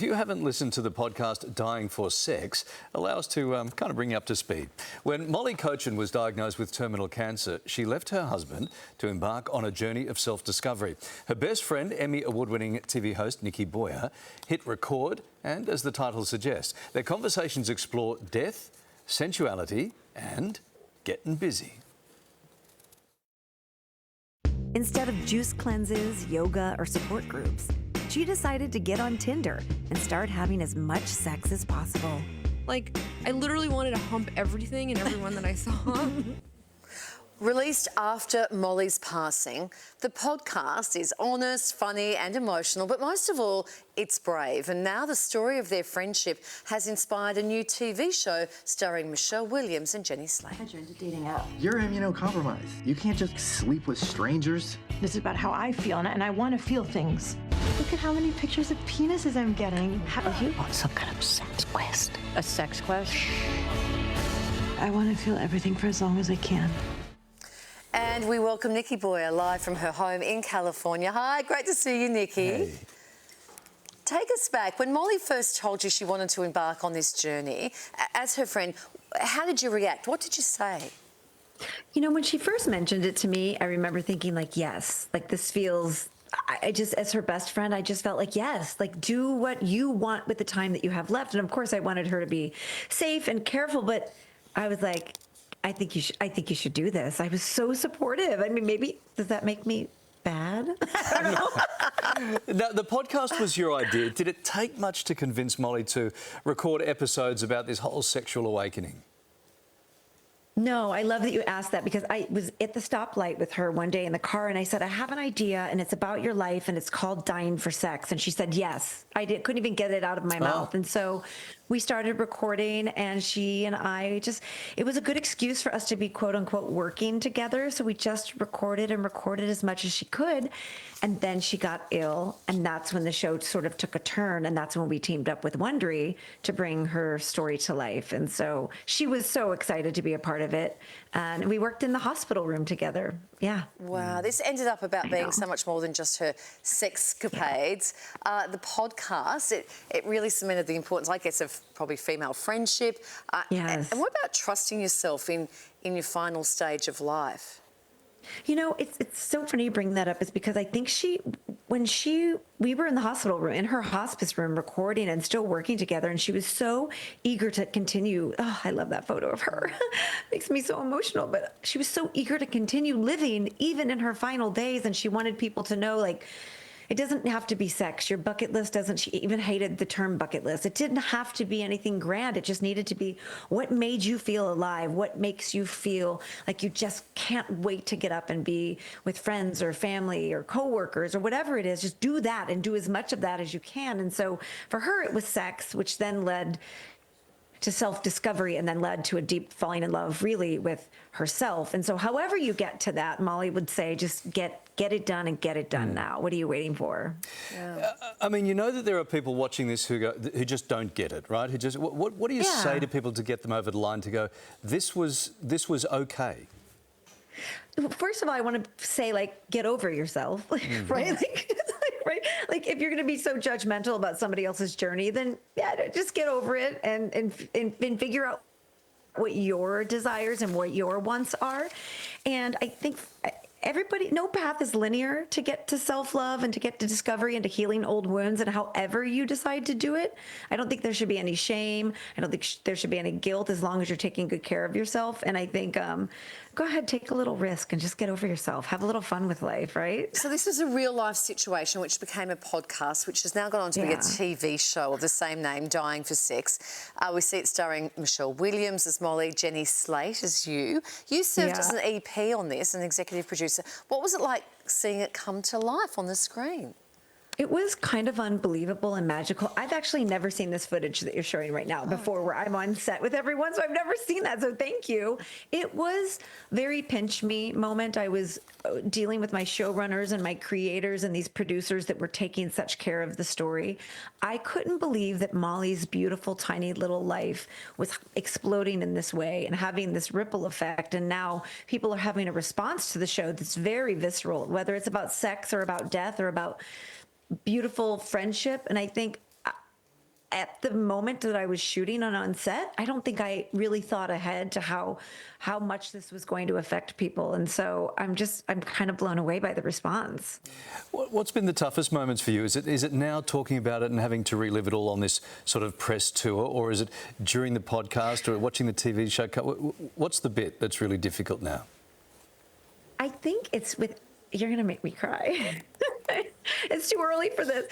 If you haven't listened to the podcast Dying for Sex, allow us to kind of bring you up to speed. When Molly Cochin was diagnosed with terminal cancer, she left her husband to embark on a journey of self-discovery. Her best friend, Emmy award-winning TV host Nikki Boyer, hit record, and as the title suggests, their conversations explore death, sensuality and getting busy. Instead of juice cleanses, yoga, or support groups, she decided to get on Tinder and start having as much sex as possible. Like, I literally wanted to hump everything and everyone that I saw. Released after Molly's passing, the podcast is honest, funny and emotional, but most of all, it's brave. And now the story of their friendship has inspired a new TV show starring Michelle Williams and Jenny Slate. I joined a dating app. You're immunocompromised. You can't just sleep with strangers. This is about how I feel, and I want to feel things. Look at how many pictures of penises I'm getting. How are you on some kind of sex quest? A sex quest? I want to feel everything for as long as I can. And we welcome Nikki Boyer live from her home in California. Hi, great to see you, Nikki. Hey. Take us back. When Molly first told you she wanted to embark on this journey, as her friend, how did you react? What did you say? You know, when she first mentioned it to me, I remember thinking, like, yes, like this feels, I just, as her best friend, I just felt like, yes, like do what you want with the time that you have left. And of course, I wanted her to be safe and careful, but I was like, I think you should do this. I was so supportive. I mean, maybe, does that make me bad? I don't know. Now, the podcast was your idea. Did it take much to convince Molly to record episodes about this whole sexual awakening? No, I love that you asked that because I was at the stoplight with her one day in the car and I said, I have an idea and it's about your life and it's called Dying for Sex. And she said, yes. Couldn't even get it out of my mouth. And so we started recording and she and I just, it was a good excuse for us to be quote unquote working together. So we just recorded as much as she could. And then she got ill and that's when the show sort of took a turn. And that's when we teamed up with Wondery to bring her story to life. And so she was so excited to be a part of it. And we worked in the hospital room together. Yeah. Wow, this ended up about being so much more than just her sexcapades. The podcast, it really cemented the importance, I guess, of probably female friendship. Yes. And what about trusting yourself in your final stage of life? You know, it's so funny you bring that up is because I think we were in the hospital room, in her hospice room recording and still working together. And she was so eager to continue. Oh, I love that photo of her. Makes me so emotional. But she was so eager to continue living even in her final days. And she wanted people to know, like, it doesn't have to be sex. Your bucket list doesn't, she even hated the term bucket list. It didn't have to be anything grand. It just needed to be what made you feel alive, what makes you feel like you just can't wait to get up and be with friends or family or coworkers or whatever it is. Just do that and do as much of that as you can. And so for her, it was sex, which then led to self-discovery and then led to a deep falling in love really with herself. And so however you get to that, Molly would say, just get it done and get it done now. What are you waiting for? Yeah. I mean, you know that there are people watching this who just don't get it, right? Who just, what do you say to people to get them over the line to go, this was okay? First of all, I want to say, like, get over yourself, right? Right? Like, if you're going to be so judgmental about somebody else's journey, then yeah, just get over it and figure out what your desires and what your wants are. And I think no path is linear to get to self-love and to get to discovery and to healing old wounds, and however you decide to do it. I don't think there should be any shame. I don't think there should be any guilt as long as you're taking good care of yourself. And I think go ahead, take a little risk and just get over yourself. Have a little fun with life, right? So this is a real life situation which became a podcast, which has now gone on to be a TV show of the same name, Dying for Sex. We see it starring Michelle Williams as Molly, Jenny Slate as you. You served as an EP on this, an executive producer. What was it like seeing it come to life on the screen? It was kind of unbelievable and magical. I've actually never seen this footage that you're showing right now before, where I'm on set with everyone, so I've never seen that, so thank you. It was very pinch me moment. I was dealing with my showrunners and my creators and these producers that were taking such care of the story. I couldn't believe that Molly's beautiful, tiny little life was exploding in this way and having this ripple effect, and now people are having a response to the show that's very visceral, whether it's about sex or about death or about beautiful friendship. And I think at the moment that I was shooting on set, I don't think I really thought ahead to how much this was going to affect people. And so I'm kind of blown away by the response. What's been the toughest moments for you? Is it now talking about it and having to relive it all on this sort of press tour, or is it during the podcast or watching the TV show? What's the bit that's really difficult now? I think it's you're going to make me cry. It's too early for this.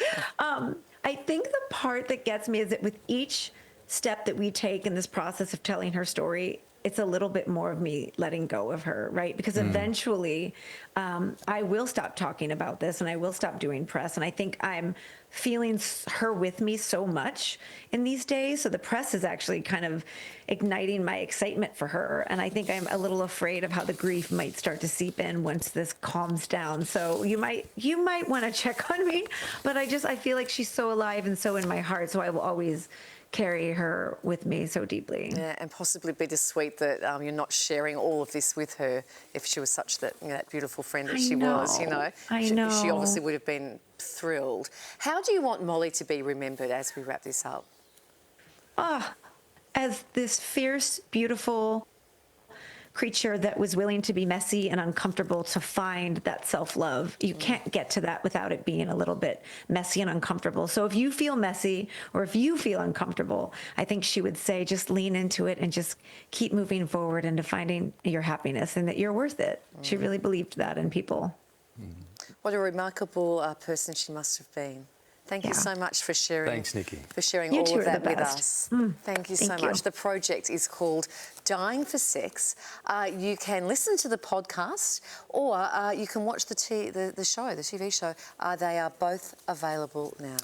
I think the part that gets me is that with each step that we take in this process of telling her story, it's a little bit more of me letting go of her, right? Because eventually I will stop talking about this and I will stop doing press. And I think I'm feeling her with me so much in these days. So the press is actually kind of igniting my excitement for her. And I think I'm a little afraid of how the grief might start to seep in once this calms down. So you might want to check on me, but I feel like she's so alive and so in my heart. So I will always carry her with me so deeply. Yeah, and possibly bittersweet that you're not sharing all of this with her if she was such that beautiful friend that she was, I know. She obviously would have been thrilled. How do you want Molly to be remembered as we wrap this up? As this fierce, beautiful creature that was willing to be messy and uncomfortable to find that self-love. You can't get to that without it being a little bit messy and uncomfortable. So if you feel messy or if you feel uncomfortable, I think she would say just lean into it and just keep moving forward into finding your happiness and that you're worth it. She really believed that in people. What a remarkable person she must have been. Thank you so much for sharing. Thanks, Nikki. For sharing You all two of are the that with best. us. Thank you so Thank you. much. The project is called Dying for Sex. You can listen to the podcast or you can watch the show, the TV show. They are both available now.